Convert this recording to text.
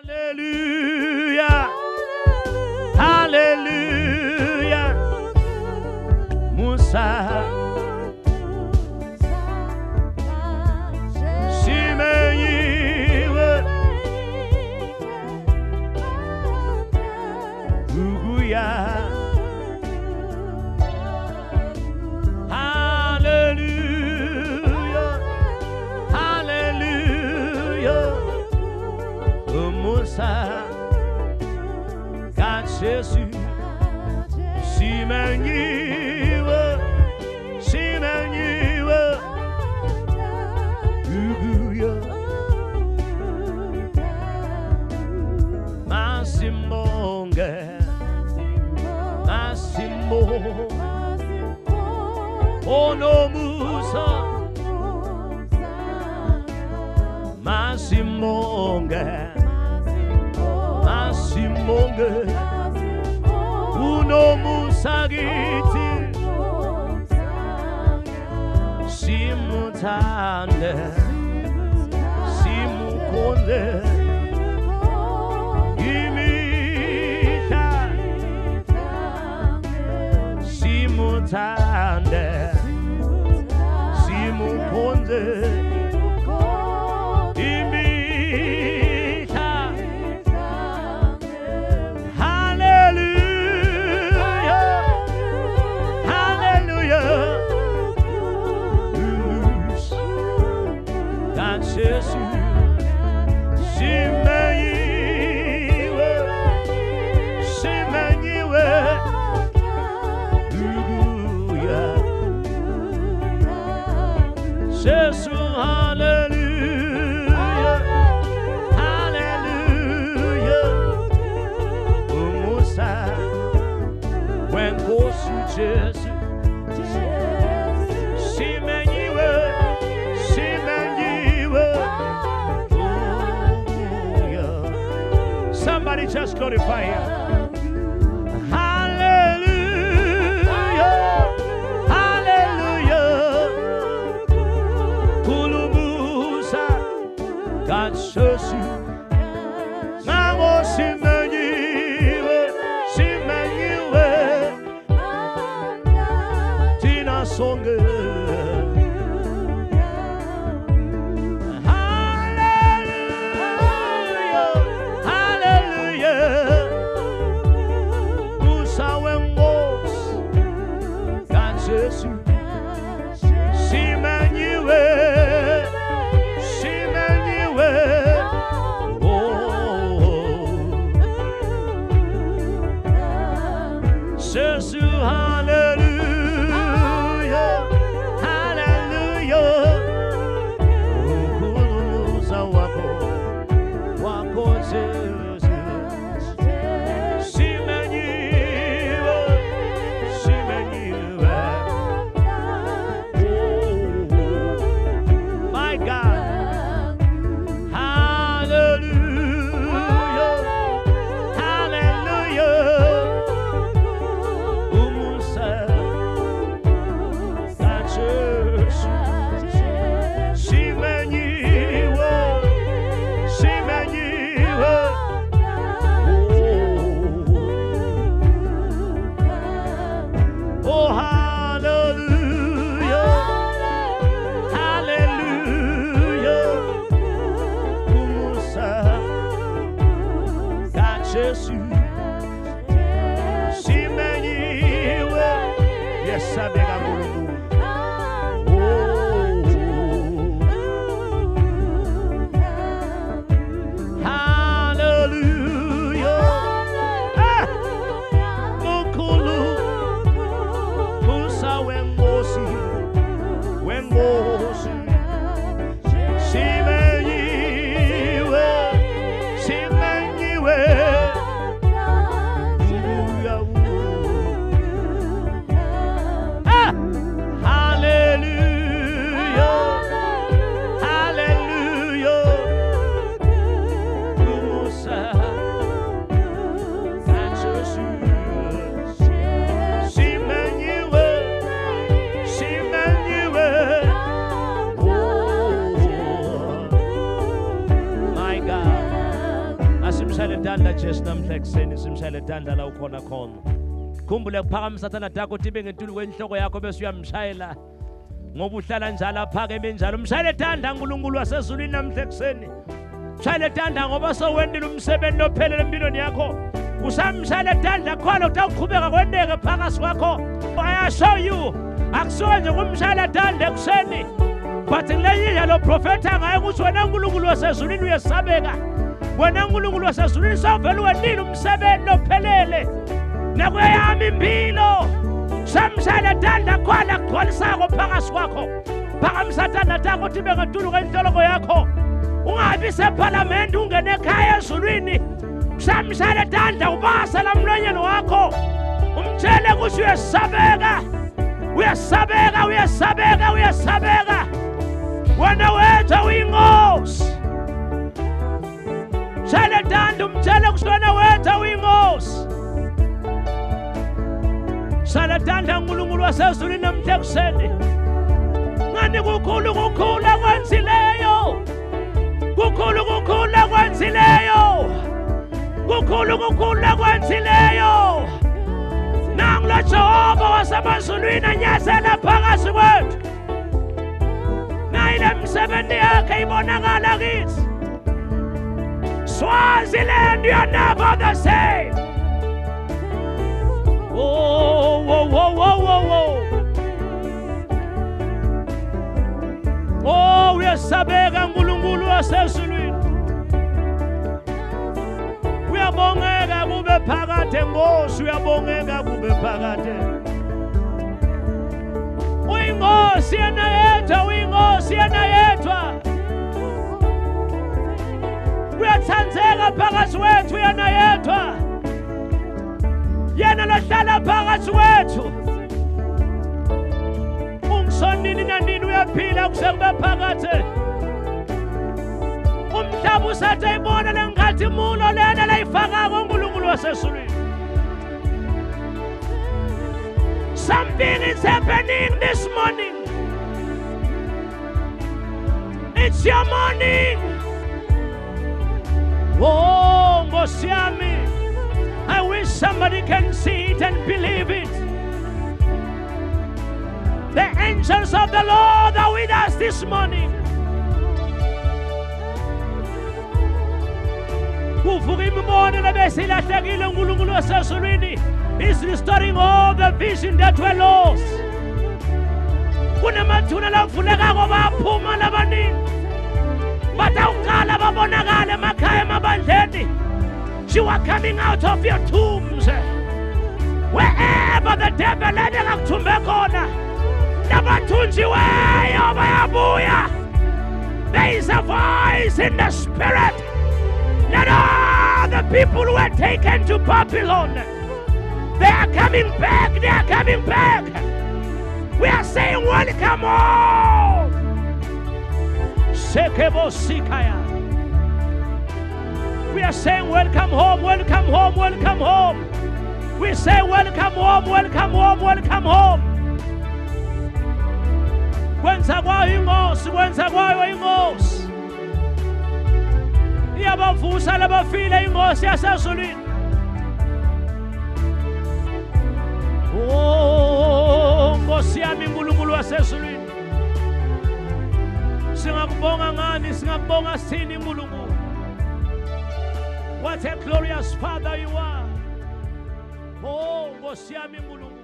Hallelujah. Hallelujah. Musa. Simenyiwe. Uguya. Hallelujah. Hallelujah. Umusa. KaJesus. Simenyiwe. Simenyiwe. Uguya. Masimonge. Masimo. Ono Musa. Masimonge. Masimonge. Uno Musa giti. Simutande. Simukonde. Imita. Simutande. Simukonde. Imita. Hallelujah. Hallelujah. KaJesus. Simenyiwe. Simenyiwe. Jesus, hallelujah, hallelujah. Umusa, when goes to Jesus, Simenyiwe, Simenyiwe. Somebody just glorify Him. KaJesus, namo simenyiwe, simenyiwe, tina songe. Hallelujah, hallelujah. Musa wemos, KaJesus, simenyiwe. Jesus, hallelujah, hallelujah. Mukhulu Umusa wako Jesus. Simenyiwe, simenyiwe. My God, hallelujah, hallelujah. Oh, hallelujah, hallelujah. Umusa, KaJesus, simenyiwe. Yes, sabega Mungu. Hallelujah. Mukhulu Umusa wengosi. Simenyiwe, simenyiwe. Asimshayele danda Jesu namhla ekuseni, simshayele danda la ukhona khona. Khumbule kuphakamisa thana dakho uthi bengetulu kwenhloko yakho bese uyamshayela. Ngoba uhlala njalo aphakeme njalo. Mshayele danda uNkulunkulu wasezulwini namhla ekuseni. Mshayele danda ngoba sowendile umsebenzi ophelele empilweni yakho. Usamshayele danda khona utawuqhubeka kwendeke phakathi kwakho. I assure you, akusiwe nje kumshayela danda ekuseni. But ngileyile lo prophetha ngaye ukuthi wena uNkulunkulu wasezulwini uyesabeka. Wena uNkulunkulu wasezulwini sawuvela wendile umsebenzi ophelele. Nakweyami impilo. Samshayela danda khona kugcwalisako phakathi kwakho. Phakamisa danda dakho uthi bengatuluka inhloko yakho. Ungabi seParliament ungene ekhaya ezulwini. Samshayela danda ubasa la mlonyeni wakho. Umtshele ukuthi uyesabeka. Uyesabeka, uyesabeka, uyesabeka. Wena wethu uyinkosi. Shayela danda umtshele ukuthi wena wethu uyinkosi. Shayela danda uNkulunkulu wasezulwini namhla ekuseni. Ngani kukhulu kukhula kwenzileyo. Kukhulu kukhula kwenzileyo. Kukhulu kukhula kwenzileyo. Nangulo Jehova wasemazulwini anyazela phakathi kwethu. Nayile msebenzi yakhe ibonakala kithi. Swaziland, you're never the same. Whoa, whoa, whoa, whoa, whoa, whoa. Oh, uyesabeka uNkulunkulu wasezulwini. Uyabongeka kube phakade Nkosi, uyabongeka kube phakade. Uyinkosi yena yedwa, uyinkosi yena yedwa. Uyathandzeka phakathi wethu yena yedwa. Yena lohlala phakathi wethu. Ungisonini nanini uyaphila kusekube phakade. Umhlaba usathi ayibona lengathi mulo lena layifaka uNkulunkulu wasezulwini. Something is happening this morning. It's your morning. Oh, Nkosi yami. I wish somebody can see it and believe it. The angels of the Lord are with us this morning. Kuvuka imibono lebesilahlekile uNkulunkulu wasezulwini is restoring all the vision that were lost. Kunamathuna lavulekako baphuma labaningi. Batawuqala babonakala emakhaya emabandleni. You are coming out of your tombs. Wherever the devil led akakuthumbe khona. Nabathunjiweyo bayabuya. There is a voice in the spirit. Let all the people who were taken to Babylon, they are coming back, they are coming back. We are saying welcome home. Sekebo Sikaya. We are saying welcome home, welcome home, welcome home. We say welcome home, welcome home, welcome home. Kwenza kwayo inkosi, kwenza kwayo inkosi. Iyabavusa labafile inkosi yasezulwini. Oh, Nkosi yami uNkulunkulu wasezulwini. Singakubonga ngani, singakubonga sini uNkulunkulu. What a glorious Father you are. Oh, Nkosi yami uNkulunkulu.